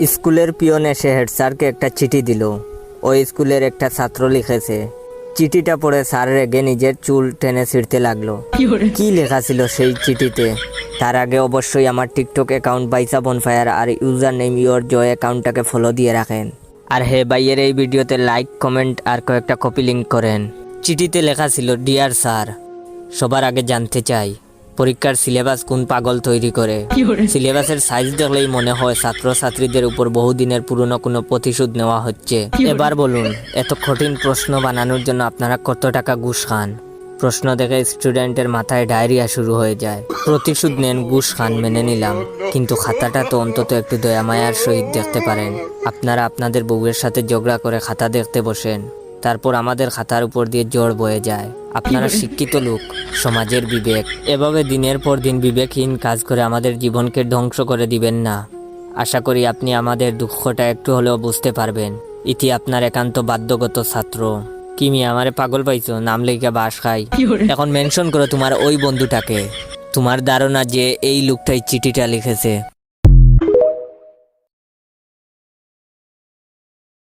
স্কুলের পিয়ন এসে হেড স্যারকে একটা চিঠি দিল। ওই স্কুলের একটা ছাত্র লিখেছে। চিঠিটা পড়ে স্যার রেগে নিজের চুল টেনে ছিঁড়তে লাগলো। কি লেখা ছিল সেই চিঠিতে? তার আগে অবশ্যই আমার টিকটক অ্যাকাউন্ট বাইসা বনফায়ার আর ইউজার নেম ইওর জয় অ্যাকাউন্টটাকে ফলো দিয়ে রাখেন। আর হে ভাইয়ের এই ভিডিওতে লাইক, কমেন্ট আর কয়েকটা কপি লিঙ্ক করেন। চিঠিতে লেখা ছিল, ডিয়ার স্যার, সবার আগে জানতে চাই পরীক্ষার সিলেবাস কোন পাগল তৈরি করে। সিলেবাসের সাইজ দেখলেই মনে হয় ছাত্রছাত্রীদের উপর বহুদিনের পুরনো কোনো প্রতিশোধ নেওয়া হচ্ছে। এবার বলুন, এত কঠিন প্রশ্ন বানানোর জন্য আপনারা কত টাকা ঘুষ খান? প্রশ্ন দেখে স্টুডেন্টের মাথায় ডায়রিয়া শুরু হয়ে যায়। প্রতিশোধ নেন, ঘুষ খান, মেনে নিলাম, কিন্তু খাতাটা তো অন্তত একটু দয়ামায়ার সহিত দেখতে পারেন। আপনারা আপনাদের বউয়ের সাথে ঝগড়া করে খাতা দেখতে বসেন, তারপর আমাদের খাতার উপর দিয়ে জ্বর বয়ে যায়। আপনারা শিক্ষিত লোক, সমাজের বিবেক। এভাবে দিনের পর দিন বিবেকহীন কাজ করে আমাদের জীবনকে ধ্বংস করে দিবেন না। আশা করি আপনি আমাদের দুঃখটা একটু হলেও বুঝতে পারবেন। ইতি আপনার একান্ত বাধ্যগত ছাত্র। কি মিয়া, আমারে পাগল পাইছো? নাম লেখা বাস খাই। এখন মেনশন করো তোমার ওই বন্ধুটাকে। তোমার ধারণা যে এই লোকটাই চিঠিটা লিখেছে?